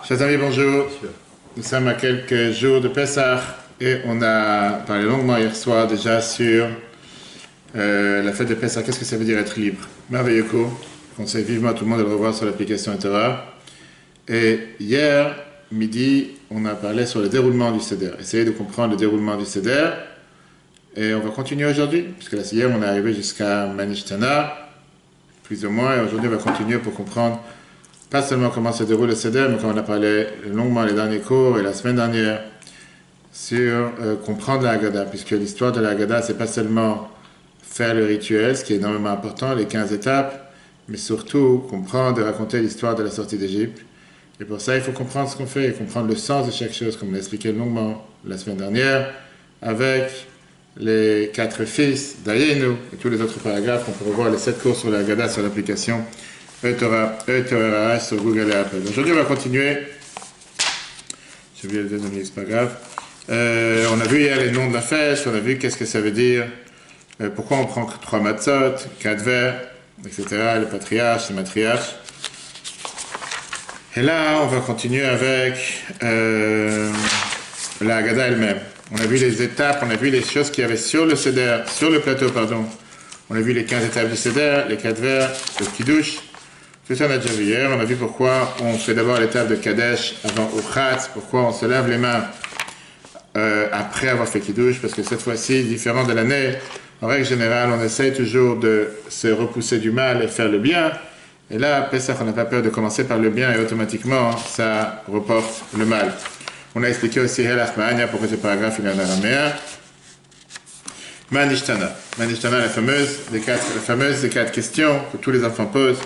Chers amis, bonjour. Nous sommes à quelques jours de Pessah et on a parlé longuement hier soir déjà sur la fête de Pessah. Qu'est-ce que ça veut dire être libre? Merveilleux cours. Je conseille vivement à tout le monde de le revoir sur l'application Torah. Et hier midi, on a parlé sur le déroulement du Seder. Essayez de comprendre le déroulement du Seder. Et on va continuer aujourd'hui, puisque là, hier on est arrivé jusqu'à Manishtana, plus ou moins, et aujourd'hui on va continuer pour comprendre pas seulement comment se déroule le Seder, mais comme on a parlé longuement les derniers cours et la semaine dernière sur comprendre la Haggadah, puisque l'histoire de la Haggadah, c'est pas seulement faire le rituel, ce qui est énormément important, les 15 étapes, mais surtout comprendre et raconter l'histoire de la sortie d'Égypte. Et pour ça, il faut comprendre ce qu'on fait et comprendre le sens de chaque chose, comme on l'a expliqué longuement la semaine dernière, avec les 4 fils d'Ayenu et tous les autres paragraphes. On peut revoir les 7 cours sur la Haggadah sur l'application Torah sur Google et Apple. Aujourd'hui, on va continuer. J'ai oublié le deuxième, c'est pas grave. On a vu hier les noms de la fête, on a vu qu'est-ce que ça veut dire, pourquoi on prend 3 matzot, 4 verres, etc., les patriarches, les matriarches. Et là, on va continuer avec la Haggadah elle-même. On a vu les étapes, on a vu les choses qu'il y avait sur le Seder, sur le plateau, pardon. On a vu les 15 étapes du Seder, les 4 verres, le Kiddush. Tout ça, on a déjà vu hier. On a vu pourquoi on fait d'abord l'étape de Kadesh avant Uchatz, pourquoi on se lave les mains après avoir fait Kiddush, parce que cette fois-ci, différent de l'année, en règle générale, on essaye toujours de se repousser du mal et faire le bien. Et là, Pessah, on n'a pas peur de commencer par le bien et automatiquement, ça reporte le mal. On a expliqué aussi Helach Ma'anya, pourquoi ce paragraphe il est en araméen. Manishtana. Manishtana, la fameuse des 4 questions que tous les enfants posent.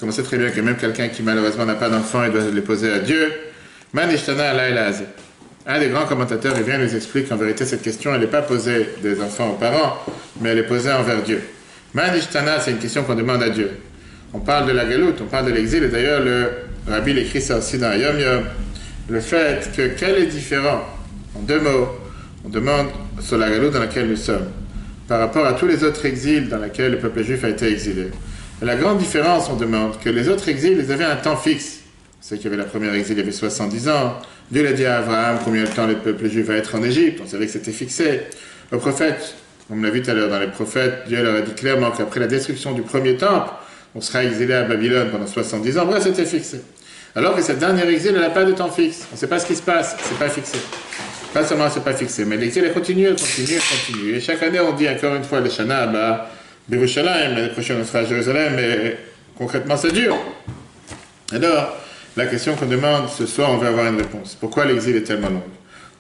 Comme on sait très bien que même quelqu'un qui malheureusement n'a pas d'enfant, il doit les poser à Dieu. Manishtana Laïlaz. Un des grands commentateurs, il vient nous explique qu'en vérité, cette question, elle n'est pas posée des enfants aux parents, mais elle est posée envers Dieu. Manishtana, c'est une question qu'on demande à Dieu. On parle de la galoute, on parle de l'exil, et d'ailleurs, le Rabbi l'écrit ça aussi dans Yom Yom. Le fait que quel est différent, en 2 mots, on demande sur la galoute dans laquelle nous sommes, par rapport à tous les autres exils dans lesquels le peuple juif a été exilé. Et la grande différence, on demande que les autres exils, ils avaient un temps fixe. C'est qu'il y avait la première exil, il y avait 70 ans. Dieu l'a dit à Abraham combien de temps le peuple juif va être en Égypte. On savait que c'était fixé. Le prophète, on l'a vu tout à l'heure dans les prophètes, Dieu leur a dit clairement qu'après la destruction du premier temple, on sera exilé à Babylone pendant 70 ans. Bref, c'était fixé. Alors que cette dernière exil, elle n'a pas de temps fixe. On ne sait pas ce qui se passe, c'est pas fixé. Pas seulement c'est pas fixé, mais l'exil continue. Et chaque année, on dit encore une fois le Shana, bah, Yerushalayim, l'année prochaine on sera à Jérusalem, mais concrètement c'est dur. Alors, la question qu'on demande ce soir, on veut avoir une réponse. Pourquoi l'exil est tellement long?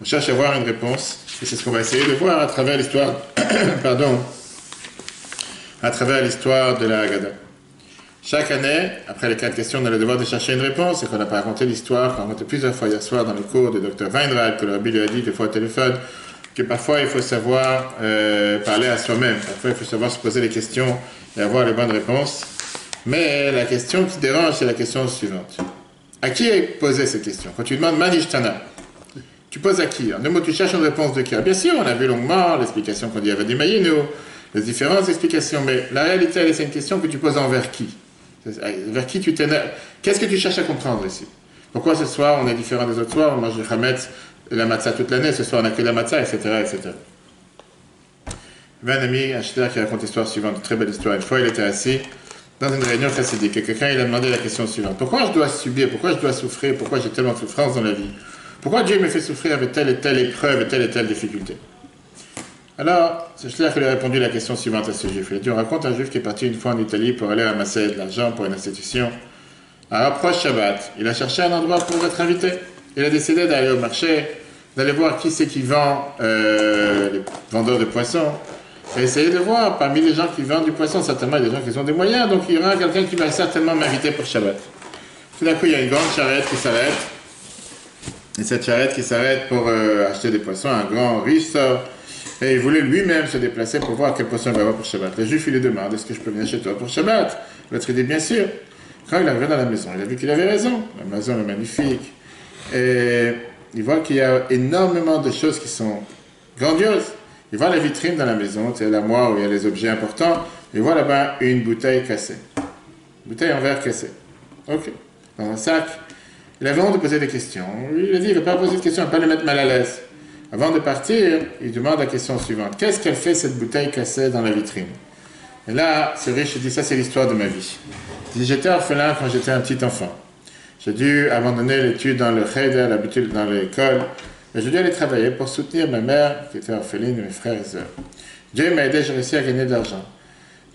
On cherche à avoir une réponse, et c'est ce qu'on va essayer de voir à travers l'histoire, à travers l'histoire de la Haggadah. Chaque année, après les 4 questions, on a le devoir de chercher une réponse, et qu'on n'a pas raconté l'histoire, qu'on a raconté plusieurs fois hier soir dans le cours de Dr Weinrad, que le Rabbi lui a dit des fois au téléphone, que parfois il faut savoir parler à soi-même, parfois il faut savoir se poser les questions et avoir les bonnes réponses. Mais la question qui dérange, c'est la question suivante. À qui est posée cette question? Quand tu demandes Manishtana, tu poses à qui? En 2 mots, tu cherches une réponse de qui? Bien sûr, on a vu longuement l'explication qu'on dit à Vadim Ayinu, les différentes explications, mais la réalité, c'est une question que tu poses envers qui? Vers qui tu t'énerves? Qu'est-ce que tu cherches à comprendre ici? Pourquoi ce soir on est différent des autres soirs? On mange du chametz, la matzah toute l'année, ce soir on n'a que la matzah, etc., etc. Il y avait un ami, un ch'ter, qui raconte l'histoire suivante, une très belle histoire. Une fois, il était assis dans une réunion chassidique et quelqu'un il a demandé la question suivante. Pourquoi je dois subir? Pourquoi je dois souffrir? Pourquoi j'ai tellement de souffrance dans la vie? Pourquoi Dieu me fait souffrir avec telle et telle épreuve et telle difficulté? Alors, ce ch'ter qui lui a répondu la question suivante à ce juif. Il a dit, on raconte un juif qui est parti une fois en Italie pour aller ramasser de l'argent pour une institution. À approche Shabbat, il a cherché un endroit pour être invité. Il a décidé d'aller au marché, d'aller voir qui c'est qui vend, les vendeurs de poissons, et essayer de voir, parmi les gens qui vendent du poisson, certainement il y a des gens qui ont des moyens, donc il y aura quelqu'un qui va certainement m'inviter pour Shabbat. Tout d'un coup, il y a une grande charrette qui s'arrête, et cette charrette qui s'arrête pour acheter des poissons, un grand riche sort, et il voulait lui-même se déplacer pour voir quel poisson il va avoir pour Shabbat. Le juif, il lui demande, est-ce que je peux venir chez toi pour Shabbat? L'autre, il dit, bien sûr. Quand il arrive dans la maison, il a vu qu'il avait raison. La maison est magnifique. Et il voit qu'il y a énormément de choses qui sont grandioses. Il voit la vitrine dans la maison, c'est l'armoire où il y a les objets importants. Il voit là-bas une bouteille cassée. Une bouteille en verre cassée. Ok. Dans un sac. Il avait honte de poser des questions. Il a dit, il ne veut pas poser de questions, il ne va pas le mettre mal à l'aise. Avant de partir, il demande la question suivante. Qu'est-ce qu'elle fait, cette bouteille cassée dans la vitrine? Et là, ce riche dit, ça c'est l'histoire de ma vie. Il dit, j'étais orphelin quand j'étais un petit enfant. J'ai dû abandonner l'étude dans le cheder, l'habitude dans l'école. Et j'ai dû aller travailler pour soutenir ma mère, qui était orpheline, et mes frères et sœurs. Dieu m'a aidé, j'ai réussi à gagner de l'argent.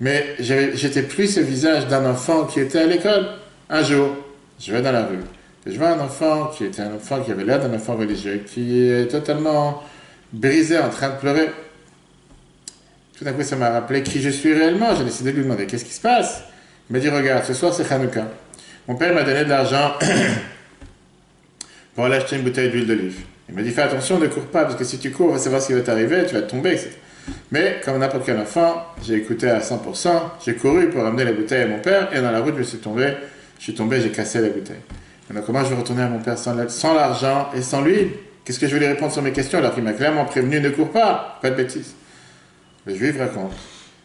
Mais j'étais plus ce visage d'un enfant qui était à l'école. Un jour, je vais dans la rue. Et je vois un enfant qui était un enfant qui avait l'air d'un enfant religieux, qui est totalement brisé, en train de pleurer. Tout d'un coup, ça m'a rappelé qui je suis réellement. J'ai décidé de lui demander qu'est-ce qui se passe. Il m'a dit, regarde, ce soir c'est Hanouka. Mon père m'a donné de l'argent pour aller acheter une bouteille d'huile d'olive. Il m'a dit, fais attention, ne cours pas, parce que si tu cours, on va savoir ce qui va t'arriver, tu vas tomber, etc. Mais, comme n'importe quel enfant, j'ai écouté à 100%, j'ai couru pour amener la bouteille à mon père, et dans la route, je suis tombé, j'ai cassé la bouteille. Maintenant, comment je vais retourner à mon père sans l'argent et sans lui? Qu'est-ce que je vais lui répondre sur mes questions alors qu'il m'a clairement prévenu, ne cours pas, pas de bêtises. Le juif raconte,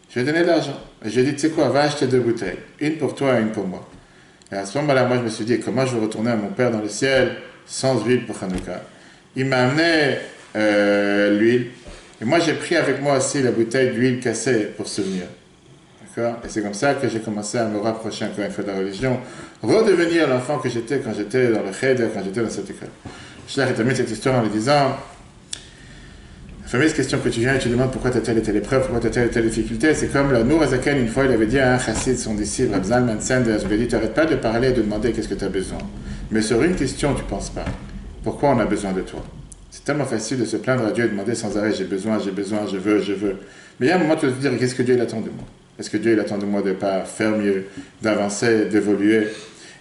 je lui ai donné de l'argent, et je lui ai dit, tu sais quoi, va acheter 2 bouteilles, une pour toi et une pour moi. Et à ce moment-là, moi, je me suis dit, comment je vais retourner à mon père dans le ciel sans huile pour Hanouka? Il m'a amené l'huile. Et moi, j'ai pris avec moi aussi la bouteille d'huile cassée pour souvenir. D'accord? Et c'est comme ça que j'ai commencé à me rapprocher encore une fois de la religion, redevenir l'enfant que j'étais quand j'étais dans le cheder, quand j'étais dans cette école. Je l'ai terminé cette histoire en lui disant, la fameuse question que tu viens et tu demandes pourquoi tu as telle et telle épreuve, pourquoi tu as telle et telle difficulté, c'est comme le Nour Azaken, une fois, il avait dit à un chassid, son disciple, Reb Zalman Sanders, il lui a dit, tu n'arrêtes pas de parler et de demander qu'est-ce que tu as besoin. Mais sur une question, tu ne penses pas. Pourquoi on a besoin de toi? C'est tellement facile de se plaindre à Dieu et de demander sans arrêt, j'ai besoin, je veux, je veux. Mais il y a un moment, tu dois te dire, qu'est-ce que Dieu il attend de moi? Est-ce que Dieu il attend de moi de ne pas faire mieux, d'avancer, d'évoluer?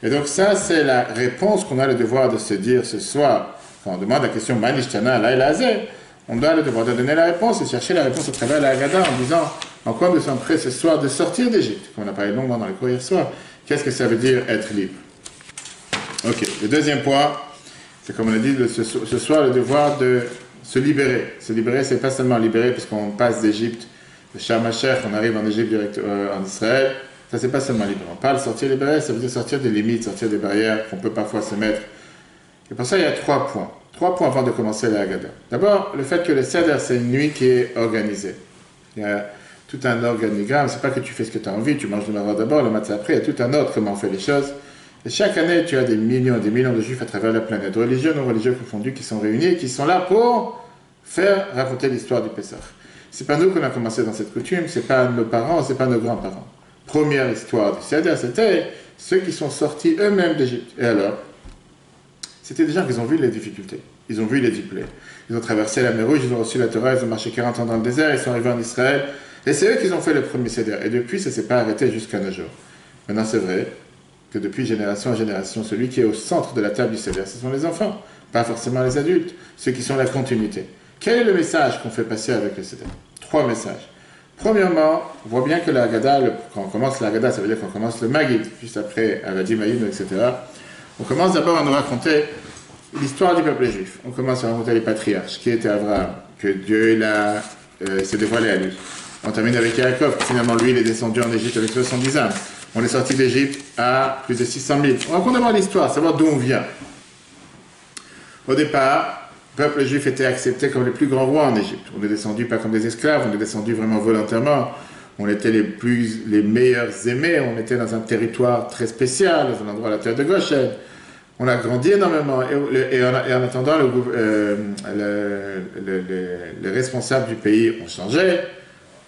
Et donc ça, c'est la réponse qu'on a le devoir de se dire ce soir. Quand on demande la question, Manishtana, Laïla Azeh, on doit le devoir de donner la réponse et chercher la réponse à travers la Haggadah en disant en quoi nous sommes prêts ce soir de sortir d'Égypte, comme on a parlé longuement dans les cours hier soir. Qu'est-ce que ça veut dire être libre? Ok, le deuxième point, c'est comme on a dit ce soir, le devoir de se libérer. Se libérer, c'est pas seulement libérer parce qu'on passe d'Égypte, de Sharm el-Sheikh, on arrive en Égypte direct en Israël. Ça, c'est pas seulement libérer. On parle de sortir libéré, ça veut dire sortir des limites, sortir des barrières qu'on peut parfois se mettre. Et pour ça, il y a 3 points. 3 points avant de commencer la Haggadah. D'abord, le fait que le Seder, c'est une nuit qui est organisée. Il y a tout un organigramme. C'est pas que tu fais ce que tu as envie, tu manges le matin d'abord, le matin après. Il y a tout un ordre comment on fait les choses. Et chaque année, tu as des millions de juifs à travers la planète, religieux, non religieux confondus, qui sont réunis et qui sont là pour raconter l'histoire du Pessah. C'est pas nous qu'on a commencé dans cette coutume, c'est pas nos parents, c'est pas nos grands-parents. Première histoire du Seder, c'était ceux qui sont sortis eux-mêmes d'Égypte. Et alors, c'était des gens qui ont vu les difficultés, ils ont vu les diplômes. Ils ont traversé la mer Rouge, ils ont reçu la Torah, ils ont marché 40 ans dans le désert, ils sont arrivés en Israël. Et c'est eux qui ont fait le premier Seder. Et depuis, ça ne s'est pas arrêté jusqu'à nos jours. Maintenant, c'est vrai que depuis génération en génération, celui qui est au centre de la table du Seder, ce sont les enfants, pas forcément les adultes, ceux qui sont la continuité. Quel est le message qu'on fait passer avec le Seder? 3 messages. Premièrement, on voit bien que la Haggadah, quand on commence la Haggadah, ça veut dire qu'on commence le Magid, juste après Avadi Maïd, etc. On commence d'abord à nous raconter l'histoire du peuple juif. On commence à raconter les patriarches, qui était Abraham, que Dieu s'est dévoilé à lui. On termine avec Yaakov, finalement lui il est descendu en Égypte avec 70 âmes. On est sorti d'Égypte à plus de 600 000. On raconte d'abord l'histoire, savoir d'où on vient. Au départ, le peuple juif était accepté comme les plus grands rois en Égypte. On est descendu pas comme des esclaves, on est descendu vraiment volontairement. On était les meilleurs aimés, on était dans un territoire très spécial, dans un endroit à la terre de Goshen. On a grandi énormément et en attendant, les responsables du pays ont changé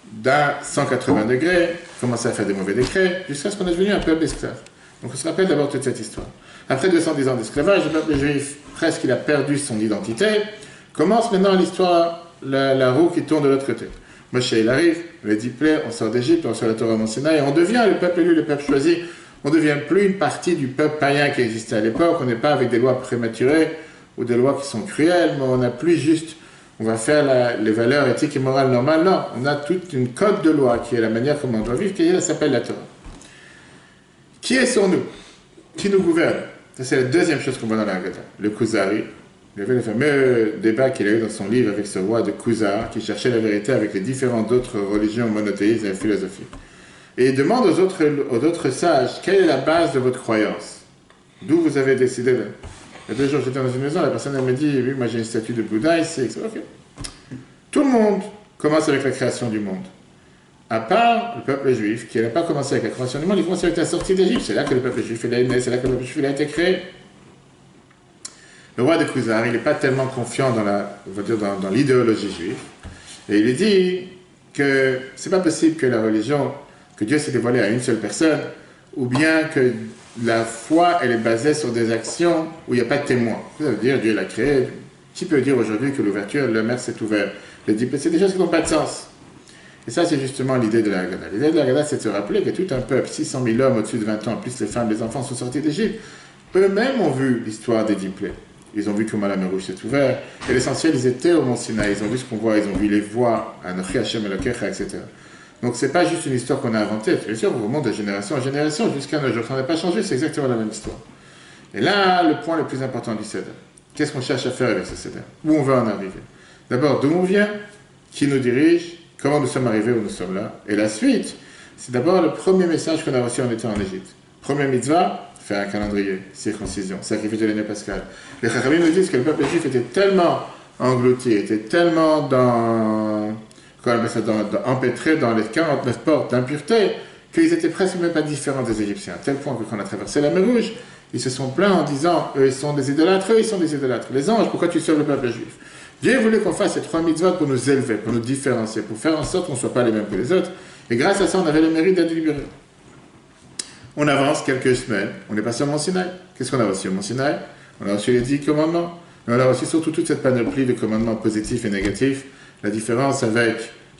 d'un 180 degrés, commencé à faire des mauvais décrets, jusqu'à ce qu'on est devenu un peuple d'esclaves. Donc on se rappelle d'abord toute cette histoire. Après 210 ans d'esclavage, le peuple juif, presque il a perdu son identité. Commence maintenant l'histoire, la roue qui tourne de l'autre côté. Moshe il arrive, les 10 plaies, on sort d'Égypte, on reçoit la Torah Mont Sinaï, et on devient le peuple élu, le peuple choisi. On ne devient plus une partie du peuple païen qui existait à l'époque. On n'est pas avec des lois prématurées ou des lois qui sont cruelles, mais on n'a plus juste, on va faire les valeurs éthiques et morales normales. Non, on a toute une code de loi qui est la manière comment on doit vivre, qui s'appelle la Torah. Qui est sur nous? Qui nous gouverne? Ça, c'est la deuxième chose qu'on voit dans la Haggadah. Le Kuzari, il y avait le fameux débat qu'il a eu dans son livre avec ce roi de Kuzar qui cherchait la vérité avec les différentes autres religions monothéistes et la philosophie. Et il demande aux autres sages, quelle est la base de votre croyance? D'où vous avez décidé Il y a 2 jours, j'étais dans une maison, la personne elle me dit, oui, moi j'ai une statue de Bouddha ici, etc. Ok. Tout le monde commence avec la création du monde. À part le peuple juif, qui n'a pas commencé avec la création du monde, il commence avec la sortie d'Égypte. C'est là que le peuple juif est né, c'est là que le peuple juif a été créé. Le roi de Khuzar, il n'est pas tellement confiant dans l'idéologie juive. Et il dit que c'est pas possible que la religion, que Dieu s'est dévoilé à une seule personne, ou bien que la foi, elle est basée sur des actions où il n'y a pas de témoin. Ça veut dire Dieu l'a créé. Qui peut dire aujourd'hui que l'ouverture, la mer s'est ouverte? C'est des choses qui n'ont pas de sens. Et ça, c'est justement l'idée de la Haggadah. L'idée de la Haggadah, c'est de se rappeler que tout un peuple, 600 000 hommes au-dessus de 20 ans, plus les femmes, les enfants, sont sortis d'Égypte. Eux-mêmes ont vu l'histoire des 10 plaies. Ils ont vu comment la mer Rouge s'est ouverte. Et l'essentiel, ils étaient au Mont Sinaï. Ils ont vu ce qu'on voit. Ils ont vu les voix, Anochi Hashem Elokecha, etc. Donc, ce n'est pas juste une histoire qu'on a inventée. Bien sûr, on remonte de génération en génération jusqu'à nos jours. Ça n'a pas changé, c'est exactement la même histoire. Et là, le point le plus important du Seder. Qu'est-ce qu'on cherche à faire avec ce Seder? Où on va en arriver? D'abord, d'où on vient? Qui nous dirige? Comment nous sommes arrivés où nous sommes là? Et la suite, c'est d'abord le premier message qu'on a reçu en étant en Égypte. Premier mitzvah, faire un calendrier, circoncision, sacrifice de l'année pascale. Les Chachamim nous disent que le peuple juif était tellement englouti, était tellement empêtré dans les 49 portes d'impureté, qu'ils étaient presque même pas différents des Égyptiens. À tel point que quand on a traversé la mer Rouge, ils se sont plaints en disant, eux ils sont des idolâtres, eux ils sont des idolâtres. Les anges, pourquoi tu sauves le peuple juif? Dieu voulait qu'on fasse ces 3 mitzvot pour nous élever, pour nous différencier, pour faire en sorte qu'on ne soit pas les mêmes que les autres. Et grâce à ça, on avait le mérite d'être libérés. On avance quelques semaines, on est passé au Mont Sinaï. Qu'est-ce qu'on a reçu au Mont Sinaï? On a reçu les 10 commandements. Et on a reçu surtout toute cette panoplie de commandements positifs et négatifs. La différence avec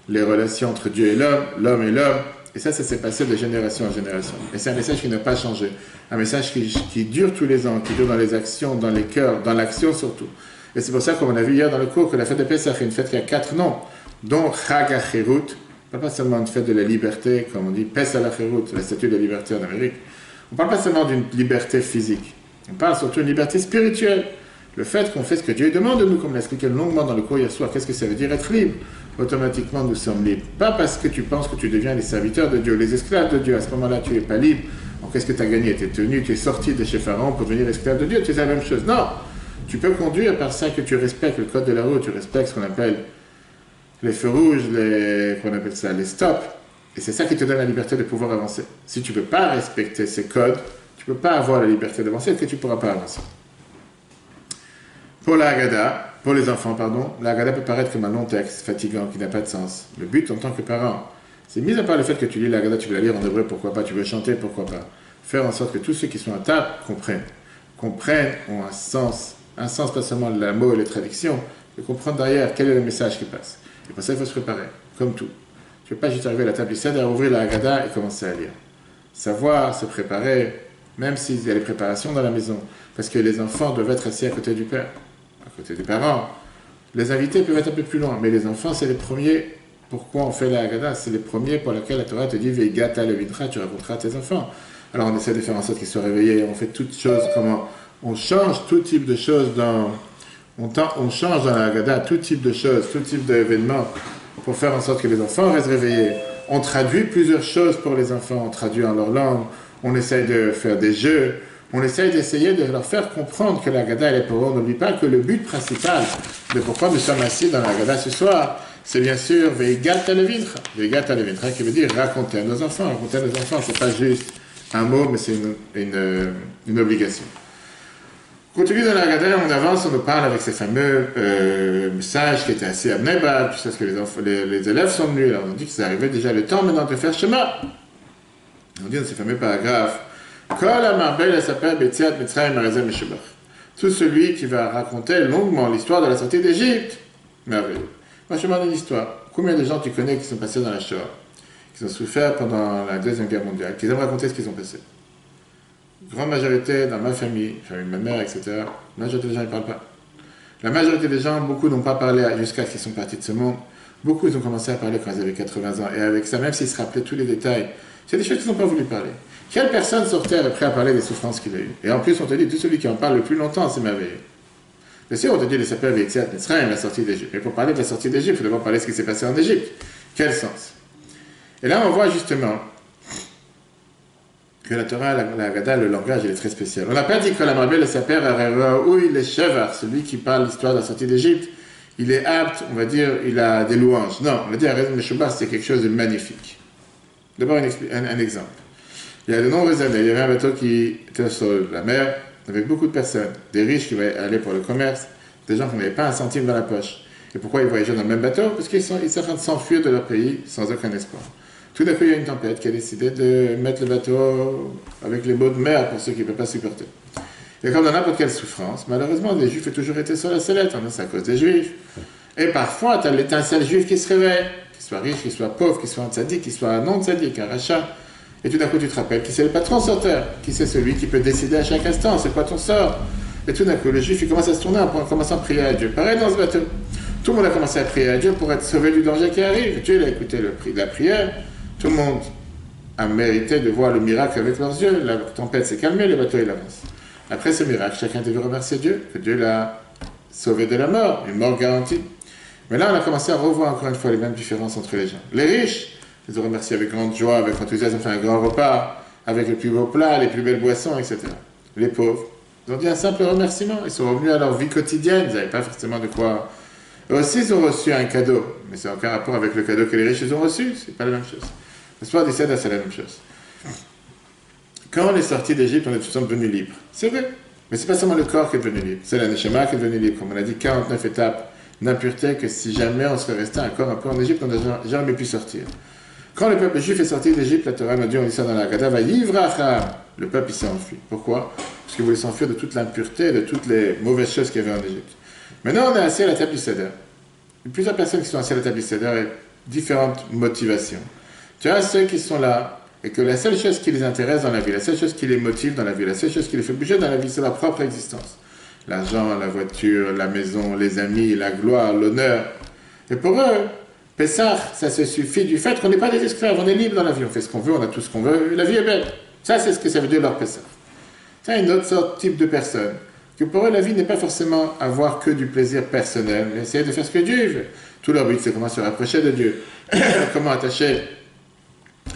les relations entre Dieu et l'homme et l'homme. Et ça s'est passé de génération en génération. Et c'est un message qui n'a pas changé. Un message qui dure tous les ans, qui dure dans les actions, dans les cœurs, dans l'action surtout. Et c'est pour ça, comme on a vu hier dans le cours, que la fête de Pessah est une fête qui a 4 noms, dont Chag HaChirut, pas seulement une fête de la liberté, comme on dit, Pessah HaChirut, la statue de la liberté en Amérique. On ne parle pas seulement d'une liberté physique, on parle surtout d'une liberté spirituelle. Le fait qu'on fait ce que Dieu demande de nous, comme l'a expliqué longuement dans le cours hier soir, qu'est-ce que ça veut dire être libre? Automatiquement, nous sommes libres. Pas parce que tu penses que tu deviens les serviteurs de Dieu, les esclaves de Dieu. À ce moment-là, tu n'es pas libre. Donc, qu'est-ce que tu as gagné? Tu es tenu, tu es sorti de chez Pharaon pour devenir esclave de Dieu. Tu es la même chose. Non! Tu peux conduire par ça que tu respectes le code de la route, tu respectes ce qu'on appelle les feux rouges, les stops. Et c'est ça qui te donne la liberté de pouvoir avancer. Si tu ne peux pas respecter ces codes, tu ne peux pas avoir la liberté d'avancer et que tu ne pourras pas avancer. Pour la Haggadah, pour les enfants, pardon, la Haggadah peut paraître comme un long texte fatigant qui n'a pas de sens. Le but en tant que parent, c'est mis à part le fait que tu lis la Haggadah, tu veux la lire en hébreu, pourquoi pas, tu veux chanter, pourquoi pas. Faire en sorte que tous ceux qui sont à table comprennent, ont un sens pas seulement le mot et les traductions, mais comprendre derrière quel est le message qui passe. Et pour ça, il faut se préparer, comme tout. Tu ne peux pas juste arriver à la table du Seder, ouvrir la Haggadah et commencer à lire. Savoir, se préparer, même s'il y a les préparations dans la maison, parce que les enfants doivent être assis à côté du père, à côté des parents. Les invités peuvent être un peu plus loin, mais les enfants, c'est les premiers. Pourquoi on fait la Haggadah? C'est les premiers pour lesquels la Torah te dit Veigata levincha, tu raconteras à tes enfants. Alors on essaie de faire en sorte qu'ils soient réveillés, on fait toutes choses, comment on change tout type de choses on change dans la Haggadah tout type de choses, tout type d'événements pour faire en sorte que les enfants restent réveillés. On traduit plusieurs choses pour les enfants, on traduit en leur langue, on essaye de faire des jeux, on essaye d'essayer de leur faire comprendre que la Haggadah elle est pour eux. On n'oublie pas que le but principal de pourquoi nous sommes assis dans la Haggadah ce soir, c'est bien sûr Veigata levincha, qui veut dire raconter à nos enfants. Raconter à nos enfants, c'est pas juste un mot, mais c'est une obligation. Continue dans la Haggadah, on avance, on nous parle avec ces fameux messages qui étaient assis à Bnei Brak, jusqu'à ce que les élèves sont venus. Alors on dit que c'est arrivé déjà le temps maintenant de faire Shema. On dit dans ces fameux paragraphes, tout celui qui va raconter longuement l'histoire de la sortie d'Égypte. Merveilleux. Moi, je demande une histoire. Combien de gens tu connais qui sont passés dans la Shoah, qui ont souffert pendant la Deuxième Guerre mondiale, qui aiment raconter ce qu'ils ont passé? Grande majorité dans ma famille de ma mère, etc., la majorité des gens ne parlent pas. La majorité des gens, beaucoup n'ont pas parlé jusqu'à ce qu'ils sont partis de ce monde. Beaucoup, ils ont commencé à parler quand ils avaient 80 ans. Et avec ça, même s'ils se rappelaient tous les détails, c'est des choses qu'ils n'ont pas voulu parler. Quelle personne sortait après à parler des souffrances qu'il a eues? Et en plus, on te dit, tout celui qui en parle le plus longtemps, c'est merveilleux. Bien sûr, on te dit, les sapeurs avec Mitzrayim, la sortie d'Égypte. Mais pour parler de la sortie d'Égypte, il faut d'abord parler de ce qui s'est passé en Égypte. Quel sens? Et là, on voit justement que la Torah, la Haggadah, le langage, il est très spécial. On n'a pas dit que la Marbel, le Saper, oui, il est Shevar, celui qui parle l'histoire de la sortie d'Égypte, il est apte, on va dire, il a des louanges. Non, on va dire, Arez Meshubar, c'est quelque chose de magnifique. D'abord, un exemple. Il y a de nombreuses années, il y avait un bateau qui était sur la mer, avec beaucoup de personnes, des riches qui allaient pour le commerce, des gens qui n'avaient pas un centime dans la poche. Et pourquoi ils voyageaient dans le même bateau? Parce qu'ils sont en train de s'enfuir de leur pays sans aucun espoir. Tout d'un coup, il y a une tempête qui a décidé de mettre le bateau avec les maux de mer pour ceux qui ne peuvent pas supporter. Et comme dans n'importe quelle souffrance, malheureusement, les Juifs ont toujours été sur la sellette, c'est à cause des Juifs. Et parfois, tu as l'étincelle juif qui se réveille, qu'il soit riche, qu'il soit pauvre, qu'il soit un tzaddik, qu'il soit un non-tzaddik, un rachat. Et tout d'un coup, tu te rappelles qui c'est le patron sur terre, qui c'est celui qui peut décider à chaque instant, c'est quoi ton sort. Et tout d'un coup, le Juif, il commence à se tourner en commençant à prier à Dieu. Pareil dans ce bateau. Tout le monde a commencé à prier à Dieu pour être sauvé du danger qui arrive. Dieu, il a écouté la prière. Tout le monde a mérité de voir le miracle avec leurs yeux. La tempête s'est calmée, le bateau il avance. Après ce miracle, chacun devait remercier Dieu, que Dieu l'a sauvé de la mort, une mort garantie. Mais là, on a commencé à revoir encore une fois les mêmes différences entre les gens. Les riches, ils ont remercié avec grande joie, avec enthousiasme, fait un grand repas, avec le plus beau plat, les plus belles boissons, etc. Les pauvres, ils ont dit un simple remerciement. Ils sont revenus à leur vie quotidienne, ils n'avaient pas forcément de quoi. Eux aussi, ils ont reçu un cadeau, mais c'est aucun rapport avec le cadeau que les riches ils ont reçu, c'est pas la même chose. Le soir du Seder, c'est la même chose. Quand on est sorti d'Égypte, on est tous devenus libres. C'est vrai. Mais c'est pas seulement le corps qui est devenu libre. C'est la Neshama qui est devenu libre. Comme on a dit, 49 étapes d'impureté que si jamais on serait resté encore un peu en Égypte, on n'aurait jamais pu sortir. Quand le peuple juif est sorti d'Égypte, la Torah nous dit, on dit ça dans la Haggadah, va yivracham. Le peuple, il s'est enfui. Pourquoi? Parce qu'il voulait s'enfuir de toute l'impureté, de toutes les mauvaises choses qu'il y avait en Égypte. Maintenant, on est assis à la table du Seder. Il y a plusieurs personnes qui sont assises à la table du Seder et différentes motivations. Tu as ceux qui sont là et que la seule chose qui les intéresse dans la vie, la seule chose qui les motive dans la vie, la seule chose qui les fait bouger dans la vie, c'est leur propre existence. L'argent, la voiture, la maison, les amis, la gloire, l'honneur. Et pour eux, Pessah, ça se suffit du fait qu'on n'est pas des esclaves, on est libre dans la vie, on fait ce qu'on veut, on a tout ce qu'on veut, la vie est belle. Ça, c'est ce que ça veut dire leur Pessah. C'est une autre type de personne. Que pour eux, la vie n'est pas forcément avoir que du plaisir personnel, mais essayer de faire ce que Dieu veut. Tout leur but, c'est comment se rapprocher de Dieu, comment attacher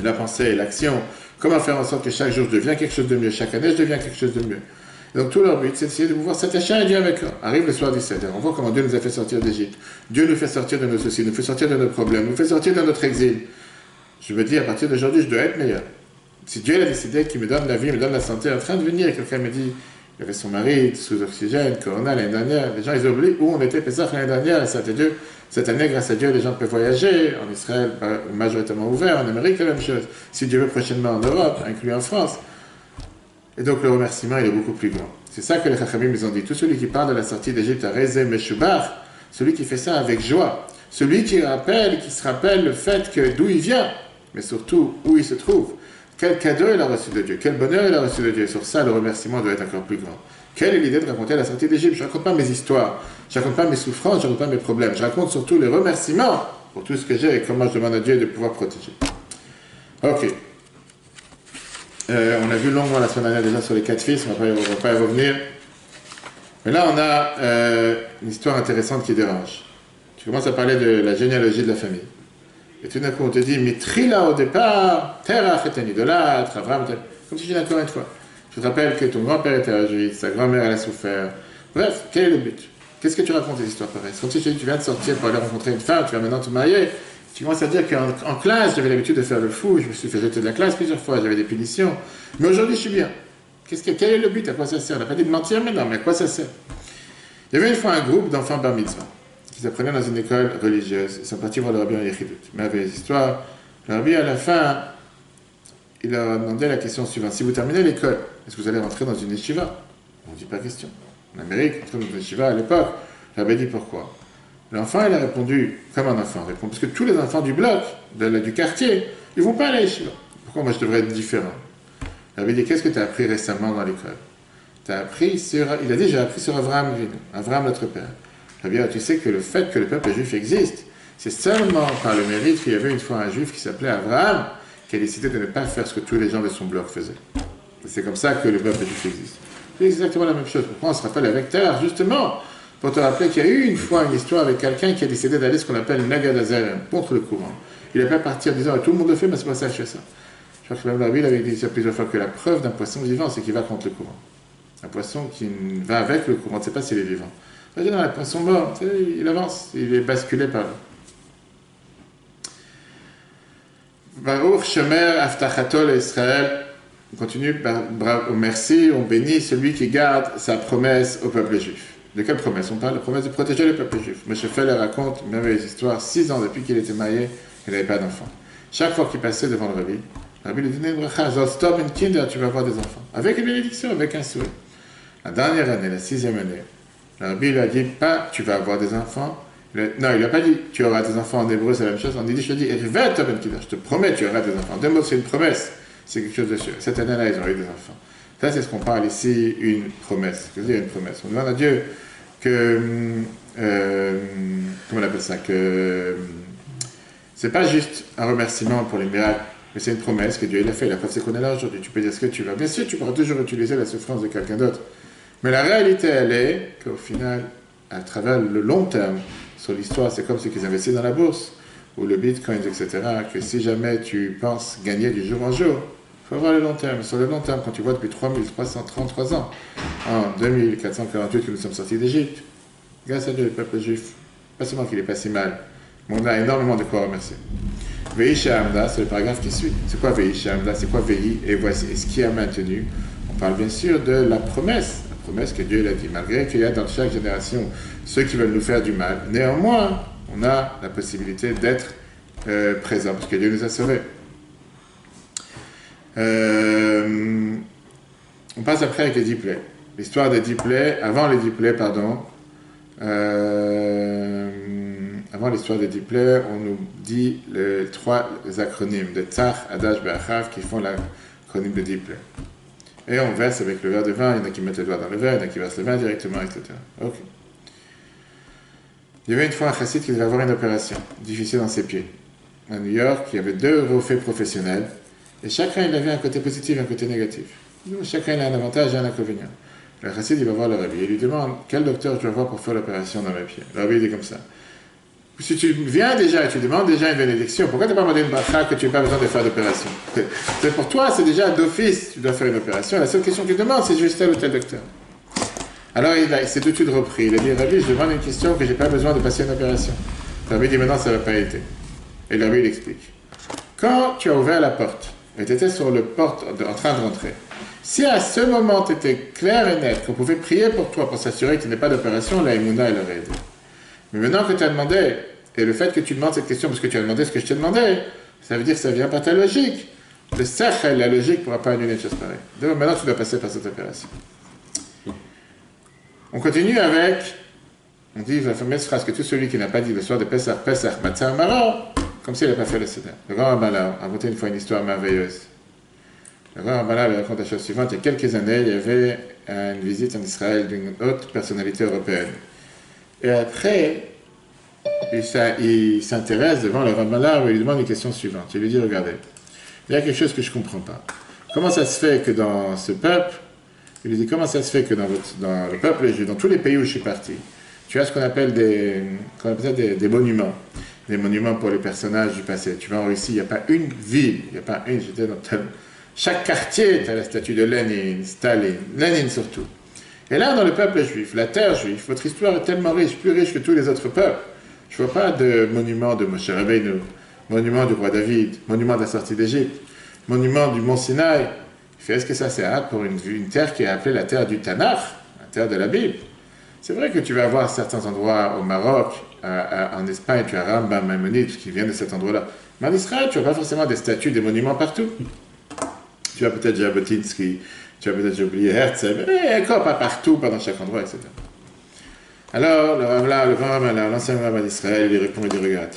la pensée et l'action, comment faire en sorte que chaque jour je deviens quelque chose de mieux, chaque année je deviens quelque chose de mieux. Et donc tout leur but, c'est d'essayer de pouvoir s'attacher à Dieu avec eux. Arrive le soir du Seder, on voit comment Dieu nous a fait sortir d'Égypte. Dieu nous fait sortir de nos soucis, nous fait sortir de nos problèmes, nous fait sortir de notre exil. Je me dis, à partir d'aujourd'hui, je dois être meilleur. Si Dieu a décidé qu'il me donne la vie, me donne la santé, en train de venir, quelqu'un me dit, il y avait son mari sous oxygène, Corona l'année dernière, les gens ils oublient où on était Pessah l'année dernière, cette année, grâce à Dieu, les gens peuvent voyager, en Israël, majoritairement ouvert, en Amérique, la même chose. Si Dieu veut prochainement en Europe, inclus en France. Et donc le remerciement, il est beaucoup plus grand. C'est ça que les Chachamim ils ont dit. Tout celui qui parle de la sortie d'Égypte à Rezé Meshubar, celui qui fait ça avec joie, celui qui se rappelle le fait que d'où il vient, mais surtout où il se trouve, quel cadeau il a reçu de Dieu, quel bonheur il a reçu de Dieu. Et sur ça, le remerciement doit être encore plus grand. Quelle est l'idée de raconter la sortie d'Égypte? Je ne raconte pas mes histoires, je ne raconte pas mes souffrances, je ne raconte pas mes problèmes. Je raconte surtout les remerciements pour tout ce que j'ai et comment je demande à Dieu de pouvoir protéger. Ok. On a vu longuement la semaine dernière déjà sur les 4 fils, on ne va pas y revenir. Mais là, on a une histoire intéressante qui dérange. Tu commences à parler de la généalogie de la famille. Et tout d'un coup, on te dit, Mitrila au départ, Terach est un idolâtre, Abraham, comme si je dis encore une fois. Je te rappelle que ton grand-père était un juif, sa grand-mère elle a souffert. Bref, quel est le but? Qu'est-ce que tu racontes des histoires pareilles? C'est comme si je te dis, tu viens de sortir pour aller rencontrer une femme, tu vas maintenant te marier. Tu commences à dire qu'en classe, j'avais l'habitude de faire le fou, je me suis fait jeter de la classe plusieurs fois, j'avais des punitions. Mais aujourd'hui, je suis bien. Quel est le but? À quoi ça sert? On n'a pas dit de mentir, mais non, mais à quoi ça sert? Il y avait une fois un groupe d'enfants bar mitzvah qui s'apprenaient dans une école religieuse. Ils sont partis voir le rabbi en Yechidut. Mais avec les histoires, le rabbi, à la fin, il leur a demandé la question suivante. Si vous terminez l'école, est-ce que vous allez rentrer dans une yeshiva? On ne dit pas question. En Amérique, on rentre dans une yeshiva à l'époque. Le rabbi dit pourquoi? L'enfant, il a répondu, comme un enfant répond, parce que tous les enfants du bloc, du quartier, ils ne vont pas à la yeshiva. Pourquoi moi je devrais être différent? Il avait dit, qu'est-ce que tu as appris récemment dans l'école? Il a dit, j'ai appris sur Avraham Avinu, Avraham notre père. Il a dit, tu sais que le fait que le peuple juif existe, c'est seulement par le mérite qu'il y avait une fois un juif qui s'appelait Avraham, qui a décidé de ne pas faire ce que tous les gens de son bloc faisaient. C'est comme ça que le peuple juif existe. C'est exactement la même chose. Pourquoi on se rappelle avec Terre, justement, pour te rappeler qu'il y a eu une fois une histoire avec quelqu'un qui a décidé d'aller ce qu'on appelle Nagad Azarem, contre le courant. Il n'a pas parti en disant, tout le monde le fait, mais c'est pas ça que je fais ça. crois que même la Bible avait dit ça plusieurs fois que la preuve d'un poisson vivant, c'est qu'il va contre le courant. Un poisson qui va avec le courant, on ne sait pas s'il est vivant. Non, le poisson mort, il avance, il est basculé par là. Baruch Shemer Aftachatol Israël. On continue, merci, on bénit celui qui garde sa promesse au peuple juif. De quelle promesse on parle? La promesse de protéger le peuple juif. M. Feller raconte une merveilleuse histoire. 6 ans depuis qu'il était marié, il n'avait pas d'enfant. Chaque fois qu'il passait devant le rabbi lui donnait une bracha, Zostov in Kinder, tu vas avoir des enfants. Avec une bénédiction, avec un souhait. La dernière année, la 6e année, le rabbi lui a dit, pas tu vas avoir des enfants. Non, il n'a pas dit, tu auras des enfants en hébreu, c'est la même chose. On dit, je te dis, je te promets, tu auras des enfants. Deux mots, c'est une promesse. C'est quelque chose de sûr. Cette année-là, ils ont eu des enfants. Ça, c'est ce qu'on parle ici, une promesse. Qu'est-ce que c'est une promesse? On demande à Dieu que, comment on appelle ça, que c'est pas juste un remerciement pour les miracles, mais c'est une promesse que Dieu il a fait. La preuve, c'est qu'on est là aujourd'hui. Tu peux dire ce que tu veux. Bien sûr, tu pourras toujours utiliser la souffrance de quelqu'un d'autre. Mais la réalité, elle est qu'au final, à travers le long terme, sur l'histoire, c'est comme ceux qui investissent dans la bourse, ou le bitcoin, etc., que si jamais tu penses gagner du jour en jour, il faut voir le long terme. Sur le long terme, quand tu vois depuis 3333 ans, en 2448 que nous sommes sortis d'Égypte, grâce à Dieu, le peuple juif, pas seulement qu'il n'est pas si mal, mais on a énormément de quoi remercier. Vehi She'amda, c'est le paragraphe qui suit. C'est quoi Vehi She'amda? C'est quoi Vehi? Et voici, et ce qui a maintenu. On parle bien sûr de la promesse que Dieu l'a dit, malgré qu'il y a dans chaque génération ceux qui veulent nous faire du mal. Néanmoins, on a la possibilité d'être présent, parce que Dieu nous a sauvés. On passe après avec les 10 plaies. L'histoire des 10 plaies, avant les 10 plaies, pardon, avant l'histoire des 10 plaies, on nous dit les 3 acronymes de Tzach, Adash, Be'achav qui font l'acronyme des 10 plaies. Et on verse avec le verre de vin, il y en a qui mettent le doigt dans le verre, il y en a qui versent le vin directement, etc. Ok. Il y avait une fois un chassid qui devait avoir une opération difficile dans ses pieds. À New York, il y avait 2 refaits professionnels, et chacun il avait un côté positif et un côté négatif. Chacun il a un avantage et un inconvénient. Le chassid il va voir le rabbi, il lui demande quel docteur je dois voir pour faire l'opération dans mes pieds. Le rabbi il dit comme ça. Si tu viens déjà et tu demandes déjà une bénédiction, pourquoi tu n'as pas demandé une bracha que tu n'as pas besoin de faire d'opération? Pour toi, c'est déjà d'office, tu dois faire une opération. La seule question que tu demandes, c'est juste tel ou tel docteur. Alors il s'est tout de suite repris. Il a dit, Rabbi, je demande une question que je n'ai pas besoin de passer une opération. Le Rabbi dit, maintenant, ça ne va pas être. Et le Rabbi, il explique. Quand tu as ouvert la porte, et tu étais sur le porte en train de rentrer, si à ce moment, tu étais clair et net, qu'on pouvait prier pour toi, pour s'assurer que tu n'aies pas d'opération, la Emouna, elle aurait aidé. Mais maintenant que tu as demandé, et le fait que tu demandes cette question parce que tu as demandé ce que je t'ai demandé, ça veut dire que ça vient par ta logique. Le sachel, la logique, ne pourra pas annuler une chose pareille. Donc maintenant, tu dois passer par cette opération. On continue avec, on dit la fameuse phrase que tout celui qui n'a pas dit le soir de Pesach, Matzah Mara, comme s'il n'a pas fait le Seder. Le grand Rabbala a raconté une fois une histoire merveilleuse. Le grand Rabbala raconte la chose suivante. Il y a quelques années, il y avait une visite en Israël d'une haute personnalité européenne. Et après, il s'intéresse devant le Rabbala où il lui demande une question suivante. Il lui dit, regardez, il y a quelque chose que je ne comprends pas. Comment ça se fait que dans ce peuple, il lui dit, comment ça se fait que dans le peuple juif, dans tous les pays où je suis parti, tu as ce qu'on appelle des monuments. Des monuments pour les personnages du passé. Tu vas en Russie, il n'y a pas une ville, il n'y a pas une, j'étais dans chaque quartier, tu as la statue de Lénine, Staline, Lénine surtout. Et là, dans le peuple juif, la terre juive, votre histoire est tellement riche, plus riche que tous les autres peuples. Je ne vois pas de monument de Moshe Rabbeinu, monument du roi David, monument de la sortie d'Égypte, monument du mont Sinaï. Est-ce que ça c'est hâte pour une terre qui est appelée la terre du Tanakh, la terre de la Bible? C'est vrai que tu vas avoir certains endroits au Maroc, en Espagne, tu as Rambam, Maïmonide qui viennent de cet endroit-là. Mais en Israël, tu n'as pas forcément des statues, des monuments partout. Tu as peut-être Jabotinsky, tu as peut-être oublié Herzl, mais encore pas partout, pas dans chaque endroit, etc. Alors, le grand Rabbin, l'ancien Rabbin d'Israël, il répond, il dit, regarde,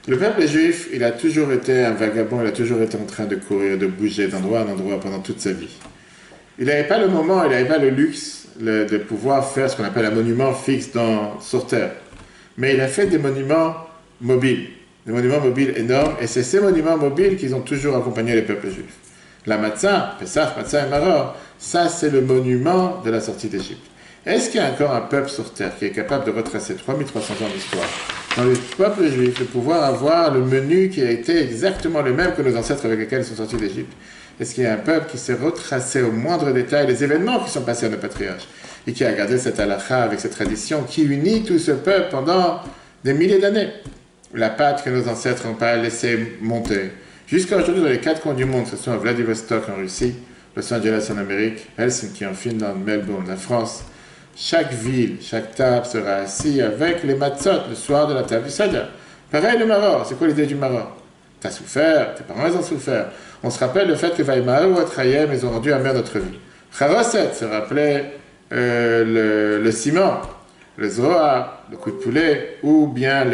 le peuple juif, il a toujours été un vagabond, il a toujours été en train de courir, de bouger d'endroit en endroit pendant toute sa vie. Il n'avait pas le moment, il n'avait pas le luxe de pouvoir faire ce qu'on appelle un monument fixe sur terre. Mais il a fait des monuments mobiles énormes, et c'est ces monuments mobiles qui ont toujours accompagné les peuples juifs. La Matzah, Pesach, Matzah et Maror, ça c'est le monument de la sortie d'Égypte. Est-ce qu'il y a encore un peuple sur terre qui est capable de retracer 3300 ans d'histoire dans le peuple juif de pouvoir avoir le menu qui a été exactement le même que nos ancêtres avec lesquels ils sont sortis d'Égypte. Est-ce qu'il y a un peuple qui s'est retracé au moindre détail les événements qui sont passés à nos patriarches et qui a gardé cette halakha avec cette tradition qui unit tout ce peuple pendant des milliers d'années? La patte que nos ancêtres n'ont pas laissé monter. Jusqu'à aujourd'hui, dans les 4 coins du monde, que ce soit à Vladivostok en Russie, Los Angeles en Amérique, Helsinki en Finlande, Melbourne, la France, chaque ville, chaque table sera assise avec les matzot le soir de la table du Seder. Pareil le maror, c'est quoi l'idée du maror? T'as souffert, tes parents ils ont souffert. On se rappelle le fait que Vaïmaru ou Atrayem, ils ont rendu amère notre vie. Charoset se rappelait le ciment, le zohar, le coup de poulet, ou bien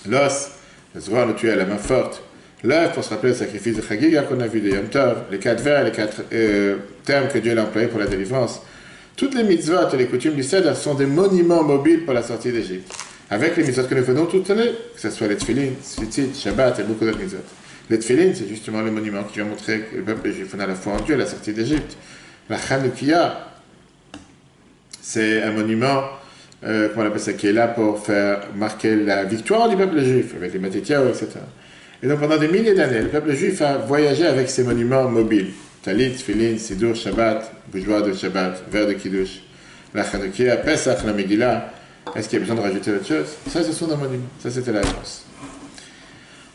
l'os, le zohar le tuer à la main forte. L'œuf pour se rappeler le sacrifice de Chagiga qu'on a vu de Yom Tov, les 4 vers, les 4 termes que Dieu a employés pour la délivrance. Toutes les mitzvot et les coutumes du Seder sont des monuments mobiles pour la sortie d'Égypte. Avec les mitzvot que nous faisons toutes l'année, que ce soit les tefillin, tzitzit, Shabbat et beaucoup d'autres mitzvot. Les tefillin, c'est justement le monument qui va montrer que le peuple juif a la foi en Dieu à la sortie d'Égypte. La Chanoukia, c'est un monument, comment on appelle ça, qui est là pour faire marquer la victoire du peuple juif, avec les Matityahu, etc. Et donc pendant des milliers d'années, le peuple juif a voyagé avec ces monuments mobiles. Talit, Tfilin, Sidur, Shabbat, bougeoir de Shabbat, verre de Kiddush, la Chanoukia, Pesach, la Megillah. Est-ce qu'il y a besoin de rajouter autre chose? Ça, ce sont nos monuments. Ça, c'était la réponse.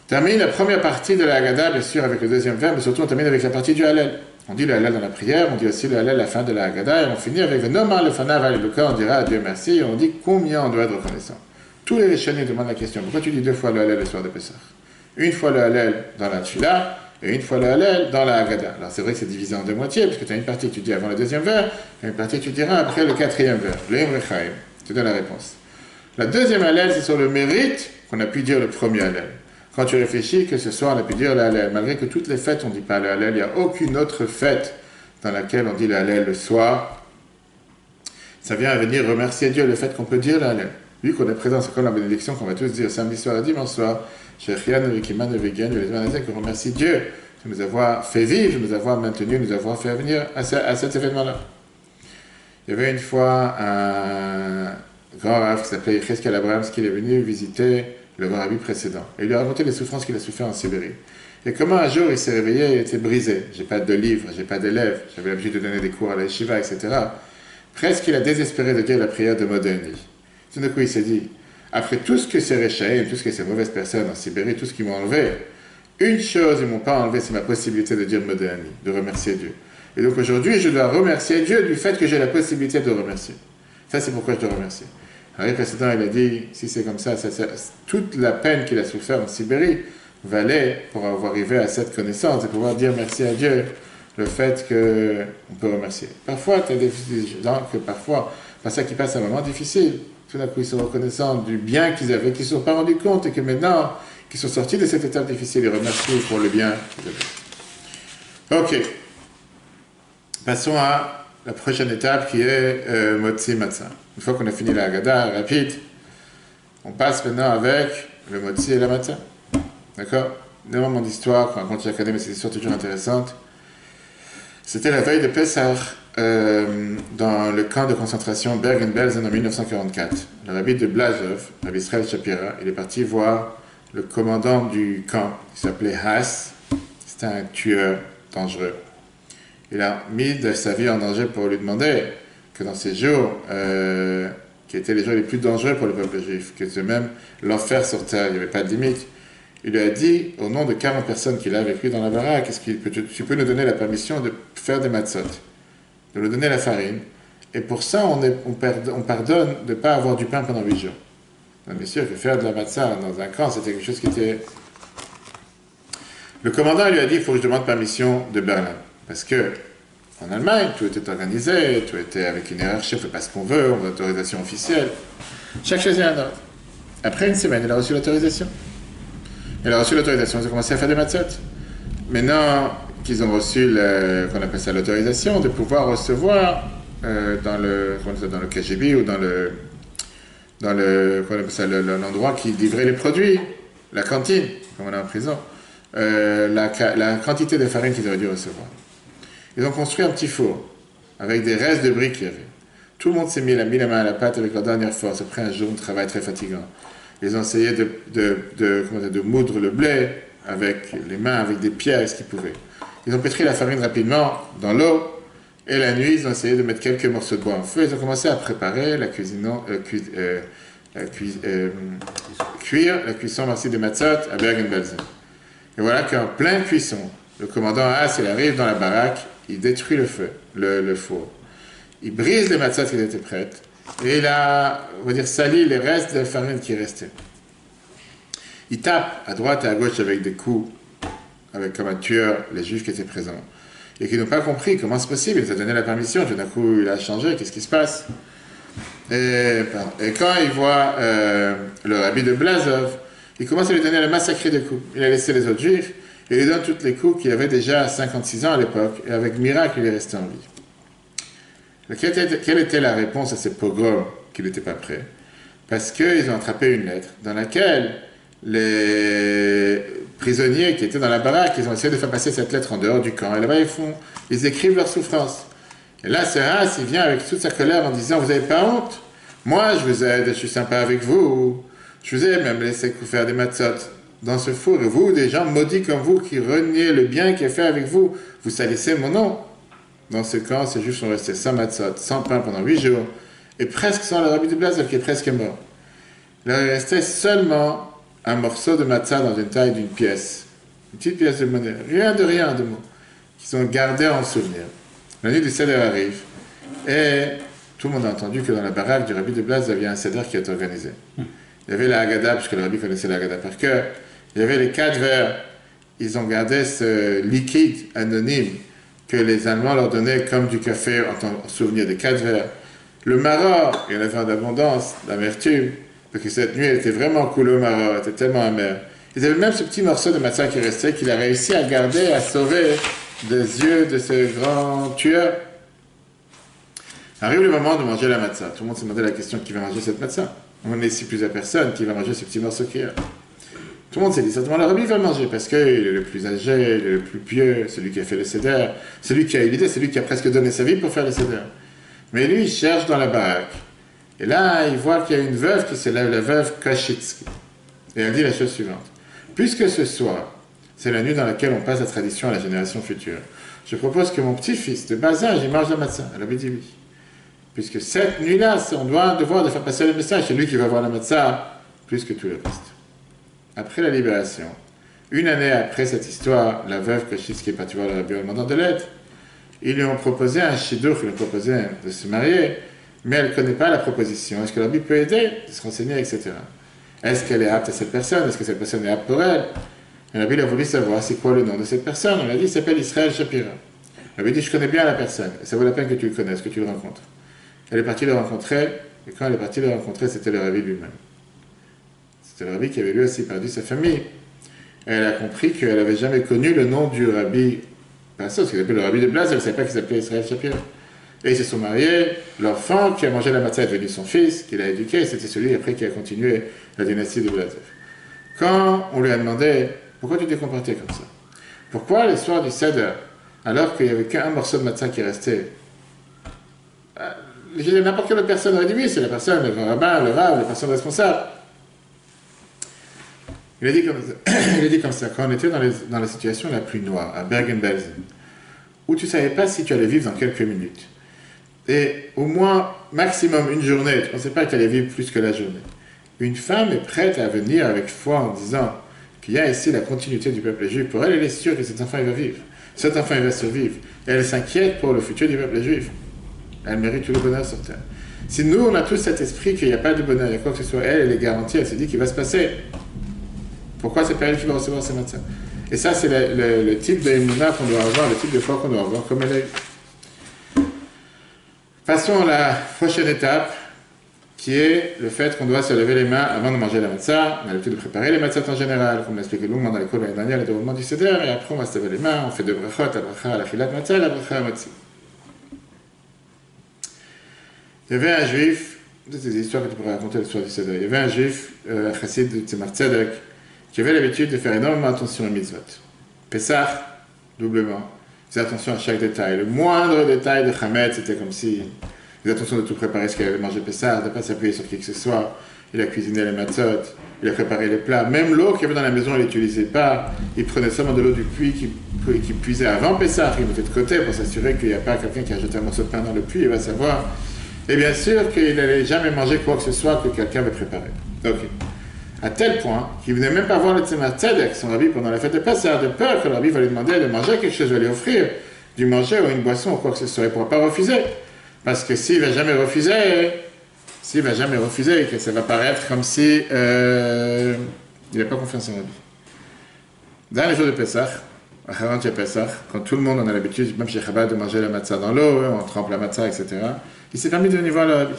Termine la première partie de la Haggadah, bien sûr, avec le deuxième vers, mais surtout on termine avec la partie du Hallel. On dit le Hallel dans la prière, on dit aussi le Hallel à la fin de la Haggadah, et on finit avec le Nomar, le Fanav, Alléluia, on dira à Dieu merci, et on dit combien on doit être reconnaissant. Tous les Rishonim demandent la question, pourquoi tu dis 2 fois le Hallel le soir de Pessah? Une fois le Hallel dans la Tfila, et une fois le Hallel dans la Haggadah. Alors c'est vrai que c'est divisé en 2 moitiés, parce que tu as une partie que tu dis avant le deuxième vers, et une partie que tu diras après le 4e vers. Le Rechaim. Je te donne la réponse. La deuxième Hallel, c'est sur le mérite qu'on a pu dire le premier Hallel. Quand tu réfléchis que ce soir on a pu dire le Hallel, malgré que toutes les fêtes on ne dit pas le Hallel, il n'y a aucune autre fête dans laquelle on dit le Hallel le soir, ça vient à venir remercier Dieu le fait qu'on peut dire le Hallel. Vu qu'on est présent, c'est comme la bénédiction qu'on va tous dire samedi soir et dimanche soir, qu'on remercie Dieu de nous avoir fait vivre, de nous avoir maintenu, de nous avoir fait venir à cet événement-là. Il y avait une fois un grand rave qui s'appelait Yecheskel Abrahams qui est venu visiter le rabbi précédent. Et il lui a raconté les souffrances qu'il a souffert en Sibérie. Et comment un jour il s'est réveillé, il était brisé. J'ai pas de livres, j'ai pas d'élèves, j'avais l'habitude de donner des cours à la yeshiva, etc. Presque il a désespéré de dire la prière de Modéani. Tout d'un coup il s'est dit, après tout ce que ces Réchaïm, tout ce que ces mauvaises personnes en Sibérie, tout ce qu'ils m'ont enlevé, une chose ils m'ont pas enlevé, c'est ma possibilité de dire Modéani, de remercier Dieu. Et donc aujourd'hui je dois remercier Dieu du fait que j'ai la possibilité de remercier. Ça c'est pourquoi je dois remercier. Le précédent, il a dit, si c'est comme ça, toute la peine qu'il a souffert en Sibérie valait pour arriver à cette connaissance et pouvoir dire merci à Dieu le fait qu'on peut remercier. Parfois, tu as des gens que parfois, ça qui passe un moment difficile, tout d'un coup, ils sont reconnaissants du bien qu'ils avaient, qu'ils ne se sont pas rendus compte et que maintenant, qu'ils sont sortis de cette étape difficile, ils remercient pour le bien qu'ils avaient. Ok. Passons à la prochaine étape qui est Motzi Matzah. Une fois qu'on a fini la Haggadah, rapide, on passe maintenant avec le Motzi et la Matzah. D'accord? Des moments d'histoire qu'on raconte chaque année, mais c'est des histoires toujours intéressantes. C'était la veille de Pessah dans le camp de concentration Bergen-Belsen en 1944. Le rabbi de Blazov, Rabbi Israël Shapira, il est parti voir le commandant du camp, il s'appelait Haas. C'était un tueur dangereux. Il a mis sa vie en danger pour lui demander que dans ces jours, qui étaient les jours les plus dangereux pour le peuple juif, que c'est même l'enfer sur terre, il n'y avait pas de limite, il lui a dit, au nom de 40 personnes qu'il a avec lui dans la baraque, tu peux nous donner la permission de faire des matzot, de nous donner la farine, et pour ça, on pardonne de ne pas avoir du pain pendant 8 jours. Donc, bien sûr, il faut faire de la matzah dans un camp, c'était quelque chose qui était... Le commandant lui a dit, il faut que je demande permission de Berlin. Parce que, en Allemagne, tout était organisé, tout était avec une hiérarchie, on ne fait pas ce qu'on veut, on veut l'autorisation officielle. Chaque chose est un ordre. Après une semaine, il a reçu l'autorisation. Il a reçu l'autorisation, ils ont commencé à faire des matzot. Maintenant qu'ils ont reçu, qu'on appelle ça l'autorisation, de pouvoir recevoir dans le KGB ou dans l'endroit qui livrait les produits, la cantine, comme on est en prison, la quantité de farine qu'ils auraient dû recevoir. Ils ont construit un petit four avec des restes de briques qu'il y avait. Tout le monde s'est mis la main à la pâte avec leur dernière force après un jour de travail très fatigant. Ils ont essayé de moudre le blé avec les mains, avec des pierres, ce qu'ils pouvaient. Ils ont pétri la farine rapidement dans l'eau, et la nuit, ils ont essayé de mettre quelques morceaux de bois en feu. Ils ont commencé à préparer cuire la cuisson des matzot à Bergen-Belsen. Et voilà qu'en pleine cuisson, le commandant Haas, il arrive dans la baraque, il détruit le four. Il brise les matzot qui étaient prêtes, et il a, on va dire, sali les restes de la farine qui restaient. Il tape à droite et à gauche avec des coups, comme un tueur, les juifs qui étaient présents, et qui n'ont pas compris comment c'est possible. Il nous a donné la permission, tout d'un coup il a changé, qu'est-ce qui se passe? Et quand il voit le rabbi de Blazov, il commence à lui donner le massacre de coups. Il a laissé les autres juifs, et il lui donne tous les coups qu'il avait déjà à 56 ans à l'époque, et avec miracle il est resté en vie. Quelle était la réponse à ces pogroms qu'il n'était pas prêt? Parce qu'ils ont attrapé une lettre dans laquelle les prisonniers qui étaient dans la baraque, ils ont essayé de faire passer cette lettre en dehors du camp. Et là-bas, ils écrivent leur souffrance. Et là, ce Haas, il vient avec toute sa colère en disant, vous n'avez pas honte? Moi, je vous aide, je suis sympa avec vous. Je vous ai même laissé faire des matzot dans ce four. Et vous, des gens maudits comme vous, qui reniez le bien qui est fait avec vous, vous salissez mon nom. Dans ce camp, ces juifs sont restés sans matzot, sans pain pendant 8 jours, et presque sans le rabbi de Blazov qui est presque mort. Il leur restait seulement un morceau de matzah dans une taille d'une pièce, une petite pièce de monnaie, rien de mots, qu'ils ont gardé en souvenir. La nuit du Seder arrive, et tout le monde a entendu que dans la baraque du rabbi de Blazov, il y a un Seder qui est organisé. Il y avait la Haggadah, puisque le rabbi connaissait la Haggadah par cœur, il y avait les 4 verres, ils ont gardé ce liquide anonyme que les Allemands leur donnaient comme du café en souvenir des 4 verres. Le maror, il y en avait en abondance, l'amertume, parce que cette nuit, elle était vraiment cool au maror, elle était tellement amère. Ils avaient même ce petit morceau de matzah qui restait, qu'il a réussi à garder, à sauver des yeux de ce grand tueur. Arrive le moment de manger la matzah. Tout le monde s'est demandé la question, qui va manger cette matzah? On est ici plusieurs personnes, qui va manger ce petit morceau qui est là? Tout le monde s'est dit, certainement le rabbi va le manger, parce qu'il est le plus âgé, il est le plus pieux, celui qui a fait le seder, celui qui a eu l'idée, celui qui a presque donné sa vie pour faire le seder. Mais lui, il cherche dans la baraque. Et là, il voit qu'il y a une veuve qui se lève, la veuve Kashitsky. Et elle dit la chose suivante. Puisque ce soir, c'est la nuit dans laquelle on passe la tradition à la génération future, je propose que mon petit-fils de bas âge, il mange la matzah. Elle avait dit oui. Puisque cette nuit-là, on doit devoir de faire passer le message, c'est lui qui va voir la matzah, plus que tout le reste. Après la libération, une année après cette histoire, la veuve Kashitsky est partie voir le rabbi en demandant de l'aide. Ils lui ont proposé un shidduch, ils lui ont proposé de se marier, mais elle ne connaît pas la proposition. Est-ce que le rabbi peut aider, de se renseigner, etc. Est-ce qu'elle est apte à cette personne? Est-ce que cette personne est apte pour elle? Le rabbi a voulu savoir c'est quoi le nom de cette personne. On a dit, il s'appelle Israël Shapira. Le rabbi dit, je connais bien la personne, et ça vaut la peine que tu le connaisses, que tu le rencontres. Elle est partie le rencontrer, et quand elle est partie le rencontrer, c'était le rabbi lui-même. C'était le rabbi qui avait lui aussi perdu sa famille. Et elle a compris qu'elle n'avait jamais connu le nom du rabbi Pinceau, parce qu'il s'appelait le rabbi de Blaz, elle ne savait pas qu'il s'appelait Israël Shapira. Et ils se sont mariés, l'enfant qui a mangé la matzah est devenu son fils, qu'il a éduqué, et c'était celui après qui a continué la dynastie de Blazov. Quand on lui a demandé, pourquoi tu t'es comporté comme ça? Pourquoi l'histoire du Seder, alors qu'il n'y avait qu'un morceau de matzah qui restait? N'importe quelle autre personne aurait dit oui, c'est la personne, le grand rabbin, le rab, la personne responsable. Il a dit comme ça, quand on était dans la situation la plus noire, à Bergen-Belsen, où tu ne savais pas si tu allais vivre dans quelques minutes, et au moins, maximum une journée, tu ne pensais pas que tu allais vivre plus que la journée. Une femme est prête à venir avec foi en disant qu'il y a ici la continuité du peuple juif. Pour elle, elle est sûre que cet enfant, il va vivre. Cet enfant, il va survivre. Et elle s'inquiète pour le futur du peuple juif. Elle mérite tout le bonheur sur terre. Si nous, on a tous cet esprit qu'il n'y a pas de bonheur, il y a quoi que ce soit, elle est garantie, elle se dit qu'il va se passer. Pourquoi c'est pas elle qui va recevoir ces matzahs? Et ça, c'est le type d'émouna qu'on doit avoir, le type de foi qu'on doit avoir, comme elle est. Passons à la prochaine étape, qui est le fait qu'on doit se lever les mains avant de manger la matzah. On a l'habitude de préparer les matzahs en général, comme on l'a expliqué longuement dans l'école l'année dernière, le déroulement du seder, et après on va se lever les mains, on fait deux brachot, la bracha à la filat matzah, la bracha à matzah. Il y avait un juif, c'est des histoires que tu pourrais raconter l'histoire du seder, il y avait un juif, chassid de Tzemar Tzedek, qui avait l'habitude de faire énormément attention aux mitzvot. Pessah, doublement. Il faisait attention à chaque détail. Le moindre détail de Hametz, c'était comme si faisait attention de tout préparer ce qu'il allait manger Pessah, de ne pas s'appuyer sur qui que ce soit. Il a cuisiné les matzot, il a préparé les plats. Même l'eau qu'il y avait dans la maison, il n'utilisait pas. Il prenait seulement de l'eau du puits qui puisait avant Pessah, il mettait de côté pour s'assurer qu'il n'y a pas quelqu'un qui a jeté un morceau de pain dans le puits, il va savoir. Et bien sûr qu'il n'allait jamais manger quoi que ce soit que quelqu'un avait préparé. Ok. À tel point qu'il ne venait même pas voir le Tzemar Tzedek, son rabbi, pendant la fête de Pessah, de peur que le rabbi va lui demander de manger quelque chose, va lui offrir du manger ou une boisson ou quoi que ce soit. Il ne pourra pas refuser. Parce que s'il ne va jamais refuser, que ça va paraître comme si il n'a pas confiance en lui. Dans les jours de Pessah, avant Pessah, quand tout le monde en a l'habitude, même chez Chabad, de manger la matzah dans l'eau, on trempe la matzah, etc., il s'est permis de venir voir le rabbi.